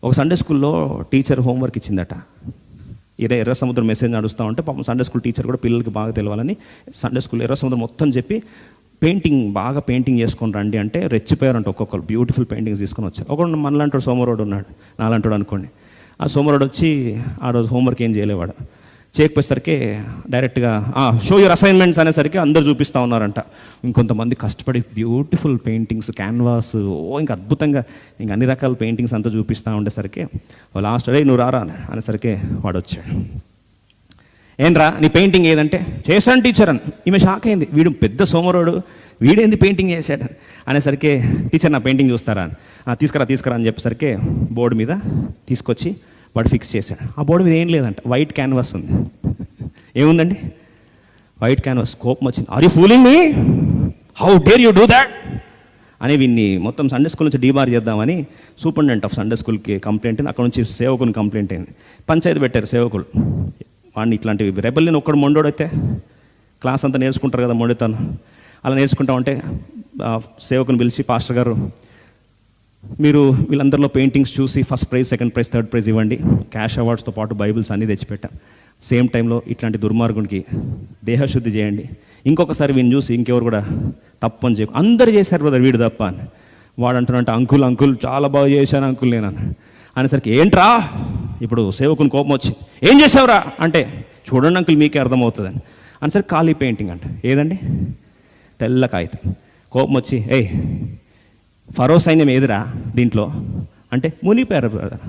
ఒక సండే స్కూల్లో teacher homework ఇచ్చిందట. ఎర్ర సముద్రం మెసేజ్ నడుస్తూ ఉంటే పాపం సండే స్కూల్ టీచర్ కూడా పిల్లలకి బాగా తెలియాలని సండే స్కూల్ ఎర్ర సముద్రం మొత్తం చెప్పి బాగా పెయింటింగ్ చేసుకొని రండి అంటే రెచ్చిపోయారంట. ఒక్కొక్కరు బ్యూటిఫుల్ పెయింటింగ్స్ తీసుకొని వచ్చారు. ఒకడు మనలాంటి సోమరోడు ఉన్నాడు, నాలాంటి అనుకోండి. ఆ సోమరోడు వచ్చి ఆ రోజు హోంవర్క్ ఏం చేయలేవాడు. చేయకపోయేసరికి డైరెక్ట్గా షో యూర్ అసైన్మెంట్స్ అనేసరికి అందరు చూపిస్తూ ఉన్నారంట. ఇంకొంతమంది కష్టపడి బ్యూటిఫుల్ పెయింటింగ్స్, క్యాన్వాస్, ఇంకా అద్భుతంగా ఇంకా అన్ని రకాల పెయింటింగ్స్ అంతా చూపిస్తూ ఉండేసరికి లాస్ట్ డే నువ్వు రారా అనేసరికి వాడు వచ్చాడు. ఏంట్రా నీ పెయింటింగ్ ఏదంటే చేశాను టీచర్ అని. ఈమె షాక్ అయింది. వీడు పెద్ద సోమరోడు, వీడేంది పెయింటింగ్ చేశాడు అనేసరికి టీచర్ నా పెయింటింగ్ చూస్తారా అని తీసుకురా అని చెప్పేసరికి బోర్డు మీద తీసుకొచ్చి వాడు ఫిక్స్ చేశాడు. ఆ బోర్డు మీద ఏం లేదంట, వైట్ క్యాన్వాస్ ఉంది. ఏముందండి? White canvas. కోపం వచ్చింది. Are you fooling me? How dare you do that అని వీన్ని మొత్తం సండే స్కూల్ నుంచి డీబార్ చేద్దామని సూపరింటెండెంట్ ఆఫ్ సండే స్కూల్కి కంప్లైంట్ అయింది. అక్కడ నుంచి సేవకుని కంప్లైంట్ అయింది. పంచాయతీ పెట్టారు సేవకులు. వాడిని ఇట్లాంటి రెబల్ని ఒక్కడు మొండోడైతే క్లాస్ అంతా నేర్చుకుంటారు కదా మొండితాను. అలా నేర్చుకుంటా ఉంటే సేవకుని పిలిచి, పాస్టర్ గారు మీరు వీళ్ళందరిలో పెయింటింగ్స్ చూసి first prize, second prize, third prize ఇవ్వండి, క్యాష్ అవార్డ్స్తో పాటు బైబిల్స్ అన్నీ తెచ్చిపెట్టాం. సేమ్ టైంలో ఇట్లాంటి దుర్మార్గునికి దేహశుద్ధి చేయండి. ఇంకొకసారి వీడిని చూసి ఇంకెవరు కూడా తప్పు అని చెప్పి అందరు చేశారు బ్రదర్, వీడు తప్ప అని. వాడు అంటున్నట్టు అంకుల్ చాలా బాగా చేశాను అంకుల్ నేను అనేసరికి ఏంట్రా ఇప్పుడు సేవకుని కోపం వచ్చి ఏం చేసావురా అంటే చూడండి అంకుల్ మీకే అర్థమవుతుందని అనేసరికి ఖాళీ పెయింటింగ్ అంటే ఏదండి తెల్ల కాగితం. కోపం వచ్చి ఫరో సైన్యం ఏదిరా దీంట్లో అంటే మునిగిపోయారు బ్రదర్.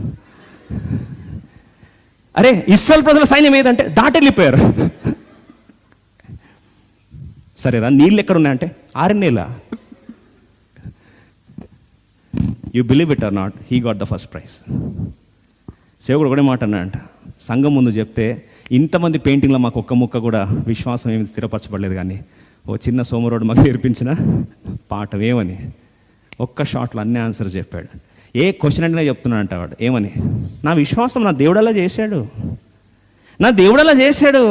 అరే ఇస్రాయేల్ ప్రజల సైన్యం ఏదంటే దాటెళ్ళిపోయారు. సరేరా నీళ్ళు ఎక్కడ ఉన్నాయంటే ఆరనేలా. You believe it or not, he got the first prize. సేవకుడు ఒకటే మాట అన్నాడంట, సంఘం ముందు చెప్తే ఇంతమంది పెయింటింగ్లో మాకు ఒక్క ముక్క కూడా విశ్వాసం ఏమి స్థిరపరచబడలేదు, కానీ ఓ చిన్న సోమరోడు మాకు నేర్పించిన పాఠం ఏమని ఒక్క షాట్లో అన్ని ఆన్సర్ చెప్పాడు. ఏ క్వశ్చన్ అంటే చెప్తున్నాడంట వాడు. ఏమని? నా విశ్వాసం నా దేవుడలా చేశాడు, నా దేవుడలా చేశాడు.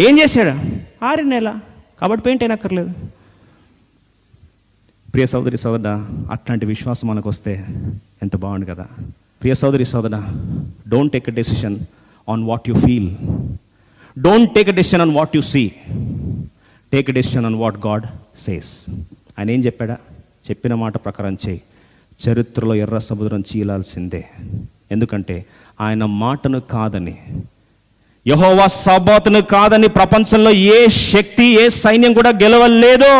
ఏం చేశాడు? ఆరినేల కాబట్టి పెయింట్ అయినక్కర్లేదు. ప్రియ సోదరి సోదరుడా, అట్లాంటి విశ్వాసం మనకు వస్తే ఎంత బాగుంది కదా. ప్రియ సోదరి సోదరుడా, don't take a decision on what you feel, don't take a decision on what you see, take a decision on what God says. ఆయన ఏం చెప్పాడా? చెప్పిన మాట ప్రకారం చేయి, చరిత్రలో ఎర్ర సముద్రం చీలాల్సిందే. ఎందుకంటే ఆయన మాటను కాదని, యెహోవా సబ్బాతును కాదని ప్రపంచంలో ఏ శక్తి, ఏ సైన్యం కూడా గెలవలేదు.